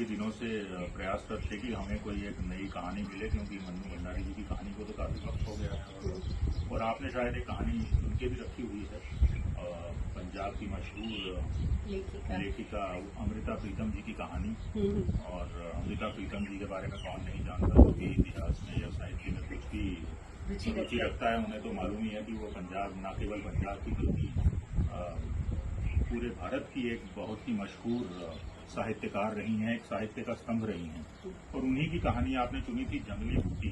काफ़ी दिनों से प्रयासरत थे कि हमें कोई एक नई कहानी मिले, क्योंकि मन्नू भंडारी जी की कहानी को तो काफ़ी वक्त हो गया है और आपने शायद एक कहानी उनके भी रखी हुई है। पंजाब की मशहूर लेखिका अमृता प्रीतम जी की कहानी। और अमृता प्रीतम जी के बारे में कौन नहीं जानता, क्योंकि इतिहास में या साहित्य में कुछ भी रुचि रखता है उन्हें तो मालूम ही है कि वो पंजाब, न केवल पंजाब की बल्कि पूरे भारत की एक बहुत ही मशहूर साहित्यकार रही हैं, एक साहित्य का स्तंभ रही हैं। और उन्हीं की कहानी आपने चुनी थी, जंगली बूटी।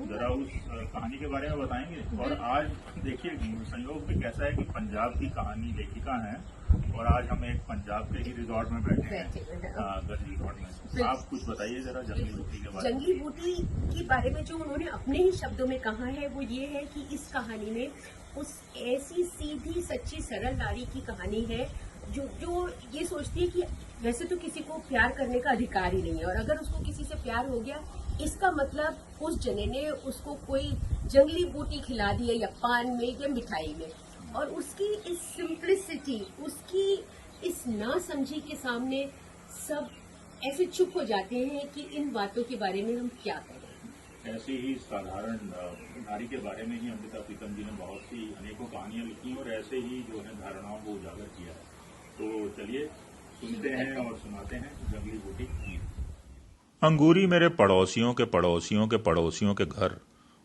जरा उस कहानी के बारे में बताएंगे। और आज देखिए संयोग में कैसा है कि पंजाब की कहानी लेखिका हैं और आज हम एक पंजाब के ही रिजॉर्ट में बैठे हैं, गज रिजॉर्ट में। आप कुछ बताइए जरा जंगली बूटी के बारे में। जंगली बूटी के बारे में जो उन्होंने अपने ही शब्दों में कहा है वो ये है कि इस कहानी में उस ऐसी सीधी सच्ची सरल नारी की कहानी है जो ये सोचती है कि वैसे तो किसी को प्यार करने का अधिकार ही नहीं है, और अगर उसको किसी से प्यार हो गया इसका मतलब उस जने ने उसको कोई जंगली बूटी खिला दी है, या पान में या मिठाई में। और उसकी इस सिंप्लिसिटी, उसकी इस नासमझी के सामने सब ऐसे चुप हो जाते हैं कि इन बातों के बारे में हम क्या करें। ऐसी ही साधारण नारी के बारे में ही अमृता प्रीतम जी ने बहुत सी अनेकों कहानियां लिखी और ऐसे ही जो है धारणाओं को उजागर किया है। तो चलिए सुनते हैं और सुनाते हैं जंगली बूटी। अंगूरी मेरे पड़ोसियों के पड़ोसियों के पड़ोसियों के घर,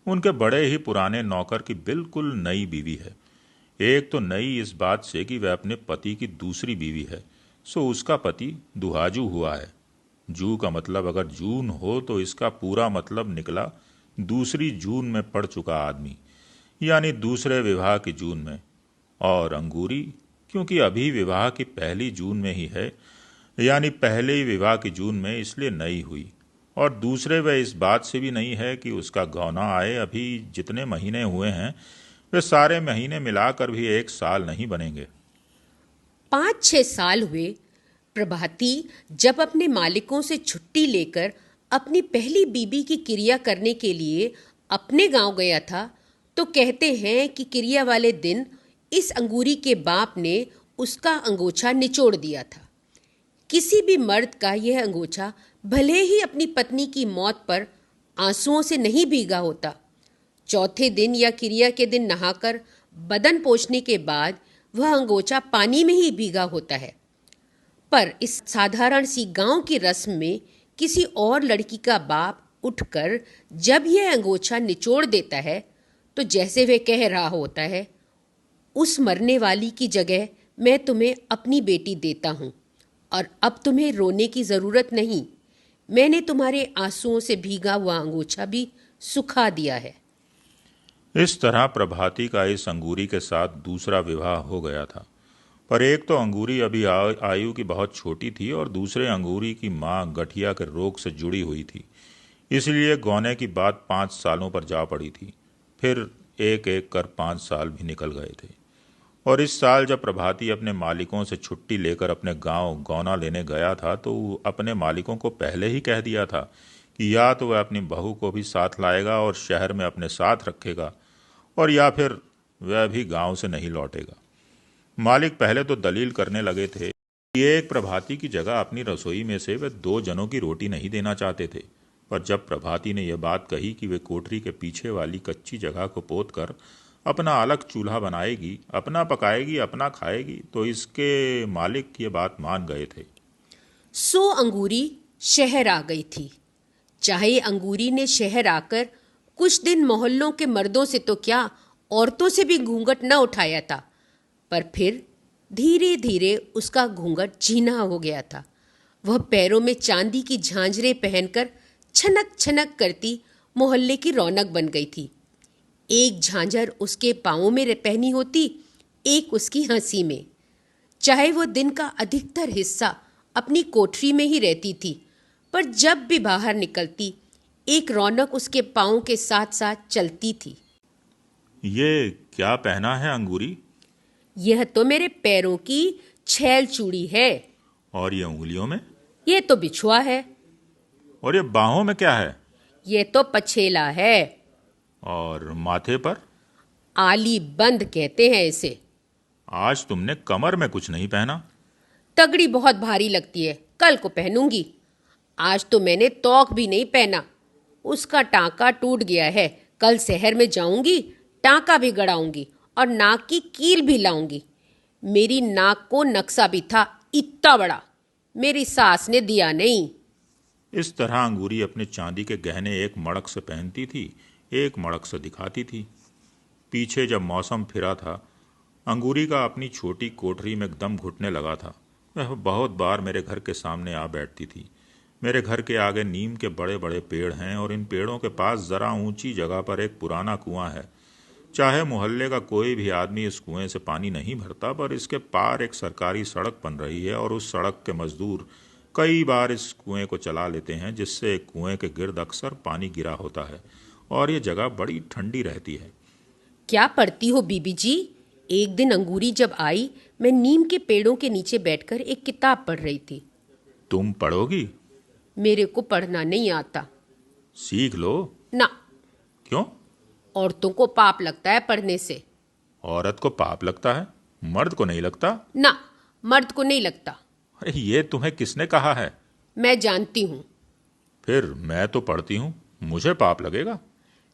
उनके बड़े ही पुराने नौकर की बिल्कुल नई बीवी है। एक तो नई इस बात से कि वह अपने पति की दूसरी बीवी है, सो उसका पति दुहाजू हुआ है। जू का मतलब अगर जून हो तो इसका पूरा मतलब निकला दूसरी जून में पड़ चुका आदमी, यानी दूसरे विवाह की जून में। और अंगूरी क्योंकि अभी विवाह की पहली जून में ही है, यानी पहले ही विवाह की जून में, इसलिए नई हुई। और दूसरे वह इस बात से भी नहीं है कि उसका गौना आए अभी जितने महीने हुए हैं वे सारे महीने मिलाकर भी 1 साल नहीं बनेंगे। 5-6 साल हुए। प्रभाती जब अपने मालिकों से छुट्टी लेकर अपनी पहली बीबी की क्रिया करने के लिए अपने गांव गया था, तो कहते हैं कि क्रिया वाले दिन इस अंगूरी के बाप ने उसका अंगोछा निचोड़ दिया था। किसी भी मर्द का यह अंगोछा भले ही अपनी पत्नी की मौत पर आंसुओं से नहीं भीगा होता, चौथे दिन या क्रिया के दिन नहाकर बदन पोंछने के बाद वह अंगोछा पानी में ही भीगा होता है। पर इस साधारण सी गांव की रस्म में किसी और लड़की का बाप उठकर जब यह अंगोछा निचोड़ देता है तो जैसे वह कह रहा होता है, उस मरने वाली की जगह मैं तुम्हें अपनी बेटी देता हूँ और अब तुम्हें रोने की ज़रूरत नहीं, मैंने तुम्हारे आंसुओं से भीगा हुआ अंगोछा भी सुखा दिया है। इस तरह प्रभाती का इस अंगूरी के साथ दूसरा विवाह हो गया था। पर एक तो अंगूरी अभी आयु की बहुत छोटी थी और दूसरे अंगूरी की माँ गठिया के रोग से जुड़ी हुई थी, इसलिए गौने की बात 5 सालों पर जा पड़ी थी। फिर एक एक कर 5 साल भी निकल गए थे। और इस साल जब प्रभाती अपने मालिकों से छुट्टी लेकर अपने गांव गौना लेने गया था तो अपने मालिकों को पहले ही कह दिया था कि या तो वह अपनी बहू को भी साथ लाएगा और शहर में अपने साथ रखेगा, और या फिर वह भी गांव से नहीं लौटेगा। मालिक पहले तो दलील करने लगे थे कि एक प्रभाती की जगह अपनी रसोई में से वे 2 जनों की रोटी नहीं देना चाहते थे। पर जब प्रभाती ने यह बात कही कि वे कोठरी के पीछे वाली कच्ची जगह को पोत कर अपना अलग चूल्हा बनाएगी, अपना पकाएगी, अपना खाएगी, तो इसके मालिक ये बात मान गए थे। सो अंगूरी शहर आ गई थी। चाहे अंगूरी ने शहर आकर कुछ दिन मोहल्लों के मर्दों से तो क्या, औरतों से भी घूंघट न उठाया था, पर फिर धीरे धीरे उसका घूंघट झीना हो गया था। वह पैरों में चांदी की झांझरें पहनकर छनक छनक करती मोहल्ले की रौनक बन गई थी। एक झांझर उसके पाँवों में पहनी होती, एक उसकी हंसी में। चाहे वो दिन का अधिकतर हिस्सा अपनी कोठरी में ही रहती थी, पर जब भी बाहर निकलती एक रौनक उसके पाँव के साथ साथ चलती थी। ये क्या पहना है अंगूरी? यह तो मेरे पैरों की छैल चूड़ी है। और ये उंगलियों में? ये तो बिछुआ है। और ये बाहों में क्या है? ये तो पछेला है। और माथे पर? आली बंद कहते हैं इसे। आज तुमने कमर में कुछ नहीं पहना। तगड़ी बहुत भारी लगती है, कल को पहनूंगी। आज तो मैंने तौक भी नहीं पहना, उसका टाँका टूट गया है। कल शहर में जाऊंगी, टाँका भी गड़ाऊंगी और नाक की कील भी लाऊंगी। मेरी नाक को नक्शा भी था इतना बड़ा, मेरी सास ने दिया नहीं। इस तरह अंगूरी अपने चांदी के गहने एक मड़क से पहनती थी, एक मड़क से दिखाती थी। पीछे जब मौसम फिरा था, अंगूरी का अपनी छोटी कोठरी में दम घुटने लगा था। वह बहुत बार मेरे घर के सामने आ बैठती थी। मेरे घर के आगे नीम के बड़े बड़े पेड़ हैं और इन पेड़ों के पास जरा ऊंची जगह पर एक पुराना कुआं है। चाहे मोहल्ले का कोई भी आदमी इस कुएं से पानी नहीं भरता, पर इसके पार एक सरकारी सड़क बन रही है और उस सड़क के मजदूर कई बार इस कुएं को चला लेते हैं, जिससे कुएं के गिर्द अक्सर पानी गिरा होता है और ये जगह बड़ी ठंडी रहती है। क्या पढ़ती हो बीबी जी? एक दिन अंगूरी जब आई, मैं नीम के पेड़ों के नीचे बैठकर एक किताब पढ़ रही थी। तुम पढ़ोगी? मेरे को पढ़ना नहीं आता। सीख लो। ना, क्यों? औरतों को पाप लगता है पढ़ने से। औरत को पाप लगता है, मर्द को नहीं लगता? ना, मर्द को नहीं लगता। अरे ये तुम्हें किसने कहा है? मैं जानती हूँ। फिर मैं तो पढ़ती हूँ, मुझे पाप लगेगा?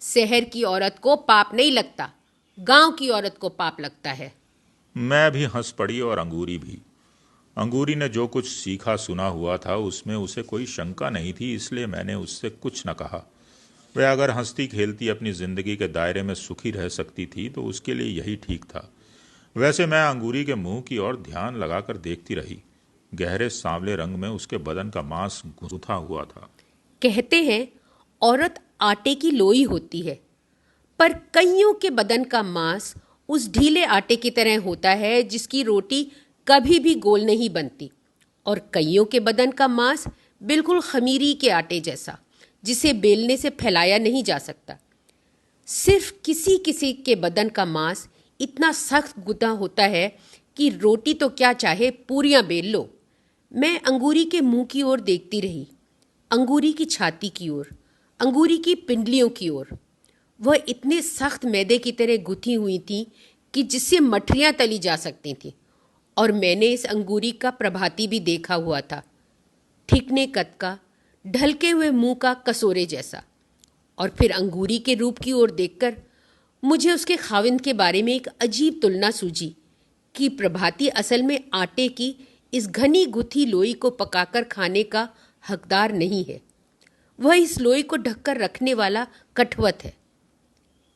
शहर की औरत को पाप नहीं लगता, गांव की औरत को पाप लगता है। मैं भी हंस पड़ी और अंगूरी भी। अंगूरी ने जो कुछ सीखा सुना हुआ था उसमें उसे कोई शंका नहीं थी, इसलिए मैंने उससे कुछ न कहा। वह अगर हंसती खेलती अपनी जिंदगी के दायरे में सुखी रह सकती थी तो उसके लिए यही ठीक था। वैसे मैं अंगूरी के मुंह की ओर ध्यान लगाकर देखती रही। गहरे सांवले रंग में उसके बदन का मांस गुंथा हुआ था। कहते हैं औरत आटे की लोई होती है, पर कईयों के बदन का मांस उस ढीले आटे की तरह होता है जिसकी रोटी कभी भी गोल नहीं बनती, और कईयों के बदन का मांस बिल्कुल खमीरी के आटे जैसा, जिसे बेलने से फैलाया नहीं जा सकता। सिर्फ किसी किसी के बदन का मांस इतना सख्त गुदा होता है कि रोटी तो क्या चाहे पूरियां बेल लो। मैं अंगूरी के मुंह की ओर देखती रही, अंगूरी की छाती की ओर, अंगूरी की पिंडलियों की ओर। वह इतने सख्त मैदे की तरह गुथी हुई थी कि जिससे मठरियां तली जा सकती थीं। और मैंने इस अंगूरी का प्रभाती भी देखा हुआ था, ठिकने कद का, ढलके हुए मुंह का कसोरे जैसा। और फिर अंगूरी के रूप की ओर देखकर मुझे उसके खाविंद के बारे में एक अजीब तुलना सूझी कि प्रभाती असल में आटे की इस घनी गुथी लोई को पकाकर खाने का हकदार नहीं है, वह इस लोई को ढककर रखने वाला कठवत है।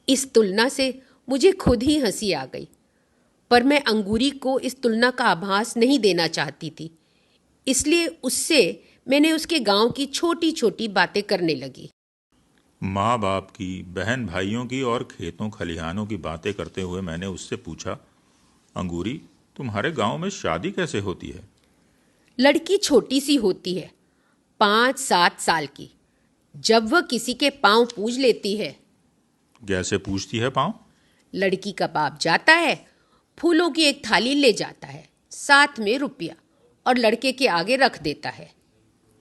इस तुलना से मुझे खुद ही हंसी आ गई, पर मैं अंगूरी को इस तुलना का आभास नहीं देना चाहती थी, इसलिए उससे मैंने उसके गांव की छोटी छोटी बातें करने लगी। माँ बाप की, बहन भाइयों की और खेतों खलिहानों की बातें करते हुए मैंने उससे पूछा, अंगूरी तुम्हारे गांव में शादी कैसे होती है? लड़की छोटी सी होती है, 5-7 साल की। जब वह किसी के पांव पूज लेती है। कैसे पूछती है पाँव? लड़की का बाप जाता है, फूलों की एक थाली ले जाता है, साथ में रुपया, और लड़के के आगे रख देता है।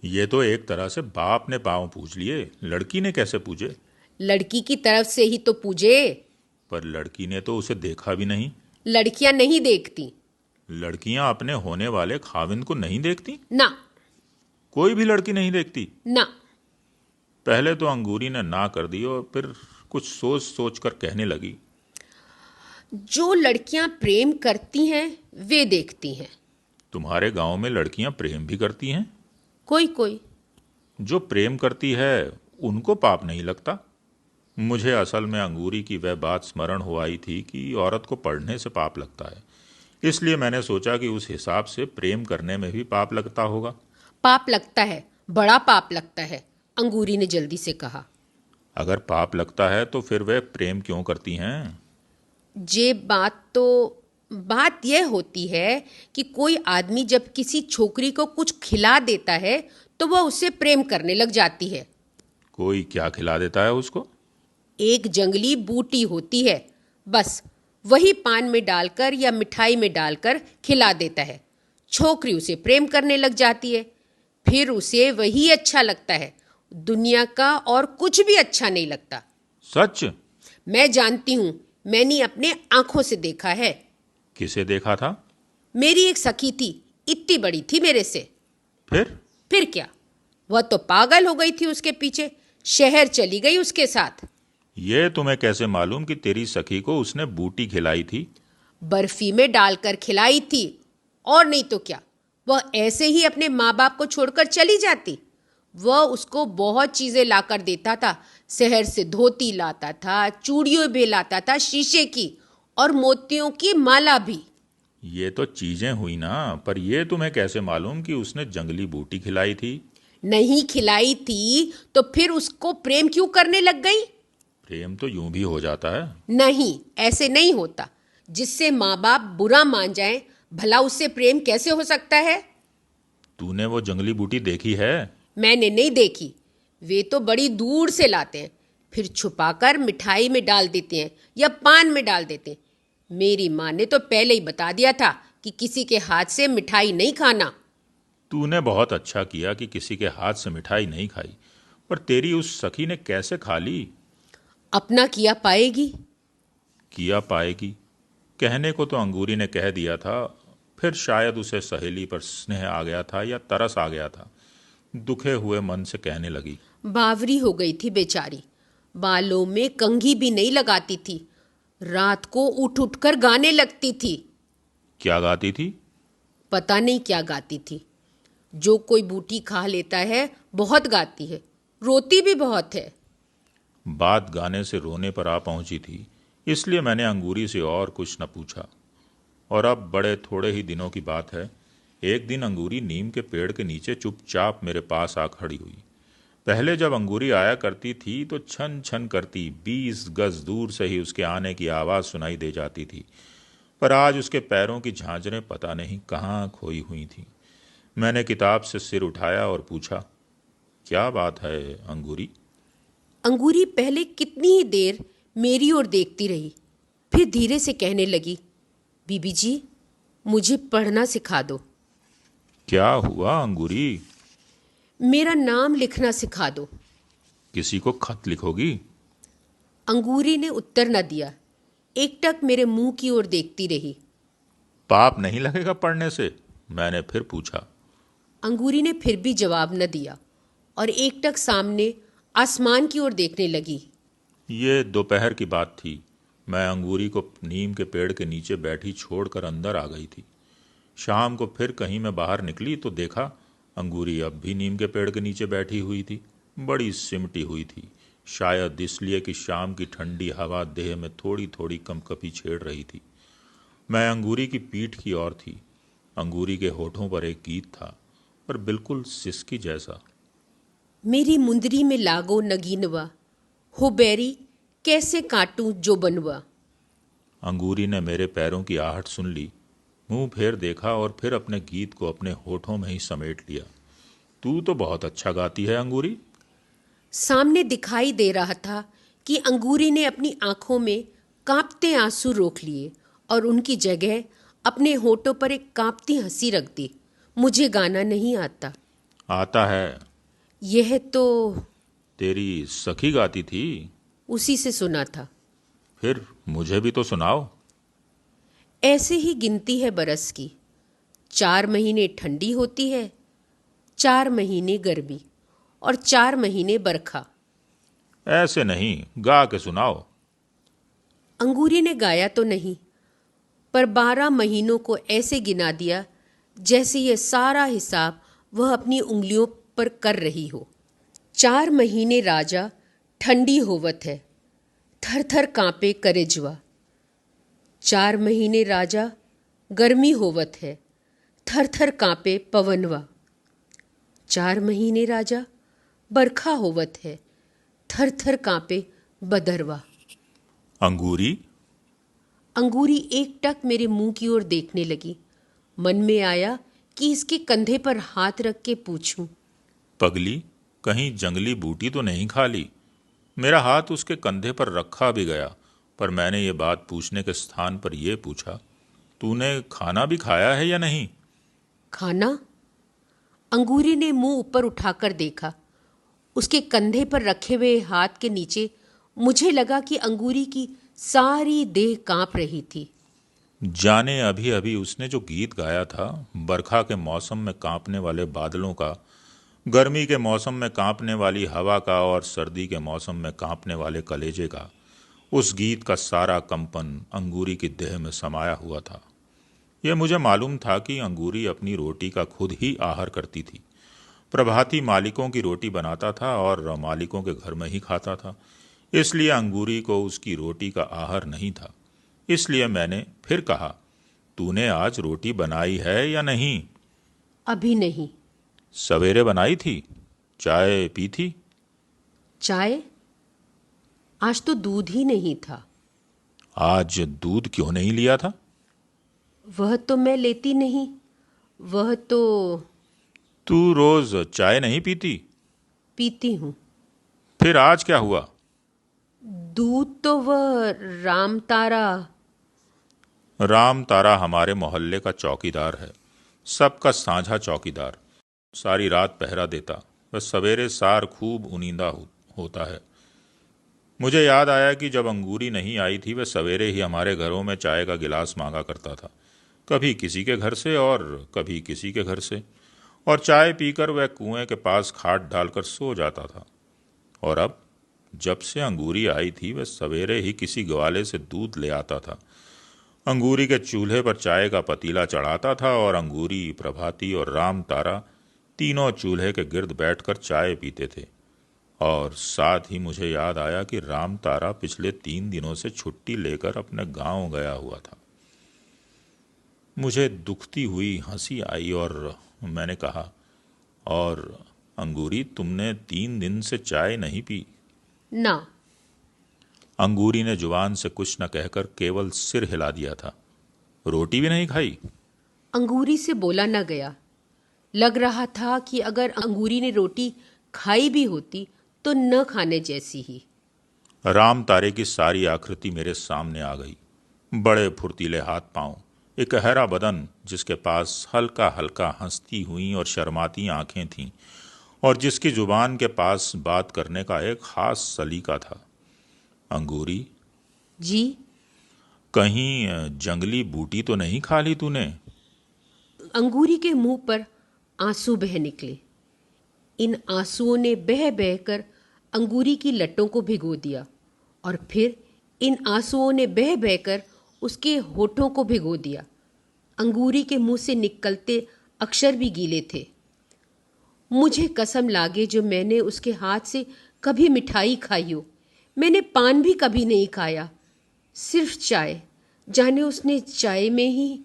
ये तो एक तरह से बाप ने पाँव पूछ लिए, लड़की ने कैसे पूछे? लड़की की तरफ से ही तो पूजे। पर लड़की ने तो उसे देखा भी नहीं। लड़कियां नहीं देखती। लड़कियां अपने होने वाले खाविंद को नहीं देखती? ना। कोई भी लड़की नहीं देखती? ना। पहले तो अंगूरी ने ना कर दी और फिर कुछ सोच सोच कर कहने लगी, जो लड़कियां प्रेम करती हैं वे देखती हैं। तुम्हारे गांव में लड़कियां प्रेम भी करती हैं? कोई कोई। जो प्रेम करती है उनको पाप नहीं लगता? मुझे असल में अंगूरी की वह बात स्मरण हो आई थी कि औरत को पढ़ने से पाप लगता है, इसलिए मैंने सोचा कि उस हिसाब से प्रेम करने में भी पाप लगता होगा। पाप लगता है, बड़ा पाप लगता है, अंगूरी ने जल्दी से कहा। अगर पाप लगता है तो फिर वह प्रेम क्यों करती हैं? बात यह होती है कि कोई आदमी जब किसी छोकरी को कुछ खिला देता है तो वह उससे प्रेम करने लग जाती है। कोई क्या खिला देता है उसको? एक जंगली बूटी होती है, बस वही पान में डालकर या मिठाई में डालकर खिला देता है। छोकरी उसे प्रेम करने लग जाती है, फिर उसे वही अच्छा लगता है, दुनिया का और कुछ भी अच्छा नहीं लगता। सच? मैं जानती हूँ, मैंने अपने आंखों से देखा है। किसे देखा था? मेरी एक सखी थी, इतनी बड़ी थी मेरे से। फिर? फिर क्या, वह तो पागल हो गई थी उसके पीछे, शहर चली गई उसके साथ। ये तुम्हें कैसे मालूम कि तेरी सखी को उसने बूटी खिलाई थी? बर्फी में डालकर खिलाई थी, और नहीं तो क्या। वह ऐसे ही अपने माँ बाप को छोड़कर चली जाती। वह उसको बहुत चीजें लाकर देता था। शहर से धोती लाता था, चूड़ियों भी लाता था, शीशे की और मोतियों की माला भी। ये तो चीजें हुई ना, पर ये तुम्हें कैसे मालूम कि उसने जंगली बूटी खिलाई थी? नहीं खिलाई थी तो फिर उसको प्रेम क्यों करने लग गई? प्रेम तो यूं भी हो जाता है। नहीं, ऐसे नहीं होता। जिससे माँ बाप बुरा मान जाएं, भला उससे प्रेम कैसे हो सकता है? तूने वो जंगली बूटी देखी है? मैंने नहीं देखी। वे तो बड़ी दूर से लाते हैं, फिर छुपाकर मिठाई में डाल देते हैं या पान में डाल देते हैं। मेरी माँ ने तो पहले ही बता दिया था कि किसी के हाथ से मिठाई नहीं खाना। तूने बहुत अच्छा किया कि किसी के हाथ से मिठाई नहीं खाई, पर तेरी उस सखी ने कैसे खा ली? अपना किया पाएगी। किया पाएगी? कहने को तो अंगूरी ने कह दिया था, फिर शायद उसे सहेली पर स्नेह आ गया था या तरस आ गया था। दुखे हुए मन से कहने लगी। बावरी हो गई थी बेचारी। बालों में कंघी भी नहीं लगाती थी। रात को उठ उठ कर गाने लगती थी। क्या गाती थी? पता नहीं क्या गाती थी। जो कोई बूटी खा लेता है बहुत गाती है, रोती भी बहुत है। बात गाने से रोने पर आ पहुंची थी, इसलिए मैंने अंगूरी से और कुछ न पूछा। और अब बड़े थोड़े ही दिनों की बात है, एक दिन अंगूरी नीम के पेड़ के नीचे चुपचाप मेरे पास आ खड़ी हुई। पहले जब अंगूरी आया करती थी तो छन छन करती 20 गज दूर से ही उसके आने की आवाज़ सुनाई दे जाती थी, पर आज उसके पैरों की झांझरें पता नहीं कहाँ खोई हुई थीं। मैंने किताब से सिर उठाया और पूछा, क्या बात है अंगूरी? अंगूरी पहले कितनी ही देर मेरी ओर देखती रही, फिर धीरे से कहने लगी, बीबी जी, मुझे पढ़ना सिखा दो। क्या हुआ अंगूरी? मेरा नाम लिखना सिखा दो। किसी को खत लिखोगी? अंगूरी ने उत्तर न दिया, एकटक मेरे मुंह की ओर देखती रही। पाप नहीं लगेगा पढ़ने से? मैंने फिर पूछा। अंगूरी ने फिर भी जवाब न दिया और एकटक सामने आसमान की ओर देखने लगी। ये दोपहर की बात थी। मैं अंगूरी को नीम के पेड़ के नीचे बैठी छोड़कर अंदर आ गई थी। शाम को फिर कहीं मैं बाहर निकली तो देखा अंगूरी अब भी नीम के पेड़ के नीचे बैठी हुई थी। बड़ी सिमटी हुई थी, शायद इसलिए कि शाम की ठंडी हवा देह में थोड़ी थोड़ी कंपकपी छेड़ रही थी। मैं अंगूरी की पीठ की ओर थी। अंगूरी के होठों पर एक गीत था, पर बिल्कुल सिसकी जैसा। मेरी मुंदरी में लागो नगीनवा, हो बैरी कैसे काटूं जो बनवा। अंगूरी ने मेरे पैरों की आहट सुन ली, मुंह फेर देखा और फिर अपने गीत को अपने होठों में ही समेट लिया। तू तो बहुत अच्छा गाती है अंगूरी। सामने दिखाई दे रहा था कि अंगूरी ने अपनी आंखों में कांपते आंसू रोक लिए और उनकी जगह अपने होठों पर एक कांपती हंसी रख दी। मुझे गाना नहीं आता। आता है। यह तो तेरी सखी गाती थी। उसी से सुना था। फिर मुझे भी तो सुनाओ। ऐसे ही गिनती है बरस की। 4 महीने ठंडी होती है, 4 महीने गर्मी और 4 महीने बरखा। ऐसे नहीं, गा के सुनाओ। अंगूरी ने गाया तो नहीं, पर 12 महीनों को ऐसे गिना दिया जैसे ये सारा हिसाब वह अपनी उंगलियों पर कर रही हो। 4 महीने राजा ठंडी होवत है, थर थर कांपे करेजवा। 4 महीने राजा गर्मी होवत है, थर थर कांपे पवनवा। 4 महीने राजा बरखा होवत है, थर थर कांपे बदरवा। अंगूरी? अंगूरी एकटक मेरे मुंह की ओर देखने लगी। मन में आया कि इसके कंधे पर हाथ रख के पूछूं, पगली, कहीं जंगली बूटी तो नहीं खा ली? मेरा हाथ उसके कंधे पर रखा भी गया, पर मैंने ये बात पूछने के स्थान पर यह पूछा, तूने खाना भी खाया है या नहीं? खाना? अंगूरी ने मुंह ऊपर उठाकर देखा। उसके कंधे पर रखे हुए हाथ के नीचे मुझे लगा कि अंगूरी की सारी देह कांप रही थी। जाने अभी अभी उसने जो गीत गाया था, बरखा के मौसम में कांपने वाले बादलों का, गर्मी के मौसम में कांपने वाली हवा का और सर्दी के मौसम में कांपने वाले कलेजे का, उस गीत का सारा कंपन अंगूरी की देह में समाया हुआ था। यह मुझे मालूम था कि अंगूरी अपनी रोटी का खुद ही आहार करती थी। प्रभाती मालिकों की रोटी बनाता था और मालिकों के घर में ही खाता था, इसलिए अंगूरी को उसकी रोटी का आहार नहीं था। इसलिए मैंने फिर कहा, तूने आज रोटी बनाई है या नहीं? अभी नहीं। सवेरे बनाई थी? चाय पी थी? चाय? आज तो दूध ही नहीं था। आज दूध क्यों नहीं लिया था? वह तो मैं लेती नहीं। वह तो तू रोज चाय नहीं पीती? पीती हूँ। फिर आज क्या हुआ? दूध तो वह राम तारा। राम तारा हमारे मोहल्ले का चौकीदार है, सबका साझा चौकीदार। सारी रात पहरा देता। वह सवेरे सार खूब उनींदा होता है। मुझे याद आया कि जब अंगूरी नहीं आई थी, वह सवेरे ही हमारे घरों में चाय का गिलास मांगा करता था, कभी किसी के घर से और कभी किसी के घर से, और चाय पीकर वह कुएं के पास खाट डालकर सो जाता था। और अब जब से अंगूरी आई थी, वह सवेरे ही किसी ग्वाले से दूध ले आता था, अंगूरी के चूल्हे पर चाय का पतीला चढ़ाता था, और अंगूरी, प्रभाती और राम तारा तीनों चूल्हे के गिर्द बैठकर चाय पीते थे। और साथ ही मुझे याद आया कि राम तारा पिछले 3 दिनों से छुट्टी लेकर अपने गांव गया हुआ था। मुझे दुखती हुई हंसी आई और मैंने कहा, और अंगूरी, तुमने 3 दिन से चाय नहीं पी? ना। अंगूरी ने जुबान से कुछ न कहकर केवल सिर हिला दिया था। रोटी भी नहीं खाई? अंगूरी से बोला न गया। लग रहा था कि अगर अंगूरी ने रोटी खाई भी होती तो न खाने जैसी ही। राम तारे की सारी आकृति मेरे सामने आ गई। बड़े फुर्तीले हाथ पांव, एक गहरा बदन जिसके पास हल्का हल्का हंसती हुई और शर्माती आंखें थीं, और जिसकी जुबान के पास बात करने का एक खास सलीका था। अंगूरी, जी? कहीं जंगली बूटी तो नहीं खा ली तूने? अंगूरी के मुंह पर आंसू बह निकले। इन आंसुओं ने बह बहकर अंगूरी की लटों को भिगो दिया, और फिर इन आंसुओं ने बह बहकर उसके होठों को भिगो दिया। अंगूरी के मुंह से निकलते अक्षर भी गीले थे। मुझे कसम लागे जो मैंने उसके हाथ से कभी मिठाई खाई हो। मैंने पान भी कभी नहीं खाया, सिर्फ चाय। जाने उसने चाय में ही।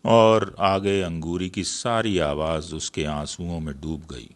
और आगे अंगूरी की सारी आवाज उसके आंसुओं में डूब गई।